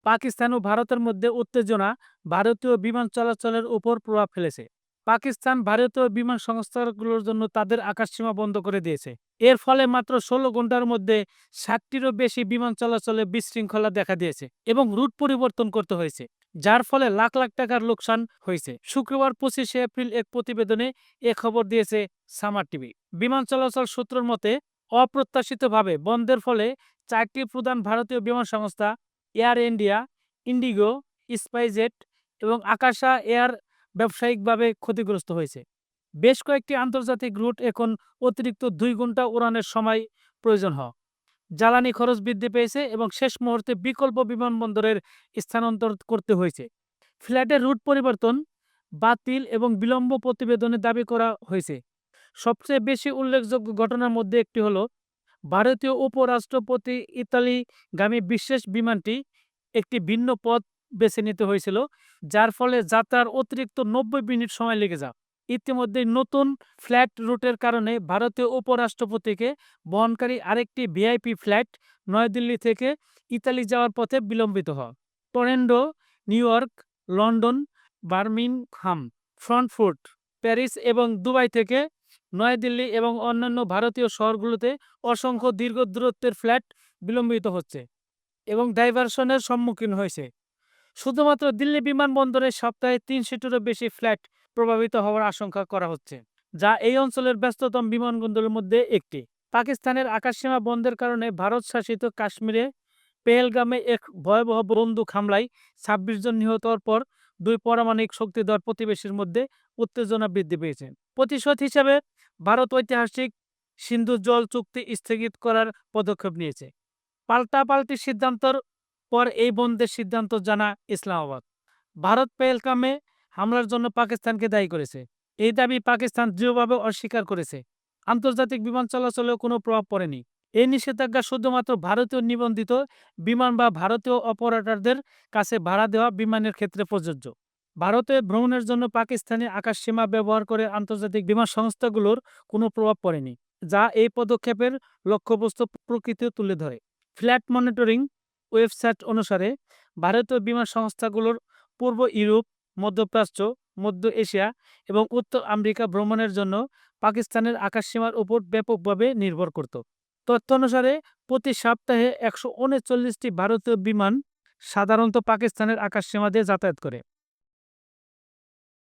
পাকিস্তান ও ভারতের মধ্যে উত্তেজনা ভারতীয় বিমান চলাচলের উপর প্রভাব ফেলেছে। পাকিস্তান ভারতীয় বিমান সংস্থাগুলোর জন্য তাদের আকাশসীমা বন্ধ করে দিয়েছে। এর ফলে মাত্র ১৬ ঘন্টার মধ্যে ৬০টিরও বেশি বিমান চলাচলে বিশৃঙ্খলা দেখা দিয়েছে এবং রুট পরিবর্তন করতে হয়েছে, যার ফলে লাখ লাখ টাকার লোকসান হয়েছে। শুক্রবার ২৫শে এপ্রিল এক প্রতিবেদনে এ খবর দিয়েছে সামার টিভি। বিমান চলাচল সূত্রের মতে, অপ্রত্যাশিতভাবে বন্ধের ফলে ৪টি প্রধান ভারতীয় বিমান সংস্থা এয়ার ইন্ডিয়া, ইন্ডিগো, স্পাইসজেট এবং আকাশা এয়ার ব্যবসায়িকভাবে ক্ষতিগ্রস্ত হয়েছে। বেশ কয়েকটি আন্তর্জাতিক রুট এখন অতিরিক্ত ২ ঘন্টা উড়ানের সময় প্রয়োজন হয়। জ্বালানি খরচ বৃদ্ধি পেয়েছে এবং শেষ মুহূর্তে বিকল্প বিমানবন্দরের স্থানান্তর করতে হয়েছে। ফ্লাইটের রুট পরিবর্তন, বাতিল এবং বিলম্ব প্রতিবেদনে দাবি করা হয়েছে। সবচেয়ে বেশি উল্লেখযোগ্য ঘটনার মধ্যে একটি হলো ভারতীয় উপরাষ্ট্রপতি ইতালিগামী বিশেষ বিমানটি একটি ভিন্ন পথ বেছে নিতে হয়েছিল, যার ফলে যাত্রার অতিরিক্ত ৯০ মিনিট সময় লেগে যায়। ইতিমধ্যে নতুন ফ্লাইট রুটের কারণে ভারতীয় উপরাষ্ট্রপতিকে বহনকারী আরেকটি ভিআইপি ফ্লাইট নয়াদিল্লি থেকে ইতালি যাওয়ার পথে বিলম্বিত হয়। Toronto, new York, London, Birmingham, Frankfurt, Paris এবং দুবাই থেকে নয়াদিল্লি এবং অন্যান্য ভারতীয় শহরগুলোতে অসংখ্য দীর্ঘ দূরত্বের ফ্লাইট বিলম্বিত হচ্ছে এবং ডাইভারশনের সম্মুখীন হয়েছে। শুধুমাত্র দিল্লি বিমানবন্দরে সপ্তাহে ৩০০টিরও বেশি ফ্লাইট প্রভাবিত হওয়ার আশঙ্কা করা হচ্ছে, যা এই অঞ্চলের ব্যস্ততম বিমানবন্দরের মধ্যে একটি। পাকিস্তানের আকাশসীমা বন্ধের কারণে ভারত শাসিত কাশ্মীরে পেহেলগামে এক ভয়াবহ বন্দুক হামলায় ২৬ জন নিহত হওয়ার পর দুই পারমাণবিক শক্তিধর প্রতিবেশীর মধ্যে উত্তেজনা বৃদ্ধি পেয়েছে। প্রতিশোধ হিসেবে ভারত ঐতিহাসিক সিন্ধু জল চুক্তি স্থগিত করার পদক্ষেপ নিয়েছে। পাল্টাপাল্টি সিদ্ধান্তর পর এই বন্ধের সিদ্ধান্ত জানা ইসলামাবাদ। ভারত পেহেলগামে হামলার জন্য পাকিস্তানকে দায়ী করেছে। এই দাবি পাকিস্তান দৃঢ়ভাবে অস্বীকার করেছে। আন্তর্জাতিক বিমান চলাচলেও কোনো প্রভাব পড়েনি। এই নিষেধাজ্ঞা শুধুমাত্র ভারতীয় নিবন্ধিত বিমান বা ভারতীয় অপারেটরদের কাছে ভাড়া দেওয়া বিমানের ক্ষেত্রে প্রযোজ্য। ভারতে ভ্রমণের জন্য পাকিস্তানি আকাশসীমা ব্যবহার করে আন্তর্জাতিক বিমান সংস্থাগুলোর কোনো প্রভাব পড়েনি, যা এই পদক্ষেপের লক্ষ্যবস্তু প্রকৃতি তুলে ধরে। ফ্লাইট মনিটরিং ওয়েবসাইট অনুসারে ভারতীয় বিমান সংস্থাগুলোর পূর্ব ইউরোপ, মধ্যপ্রাচ্য, মধ্য এশিয়া এবং উত্তর আমেরিকা ভ্রমণের জন্য পাকিস্তানের আকাশসীমার উপর ব্যাপকভাবে নির্ভর করত। তথ্য অনুসারে প্রতি সপ্তাহে ১৩৯টি ভারতীয় বিমান সাধারণত পাকিস্তানের আকাশসীমা দিয়ে যাতায়াত করে।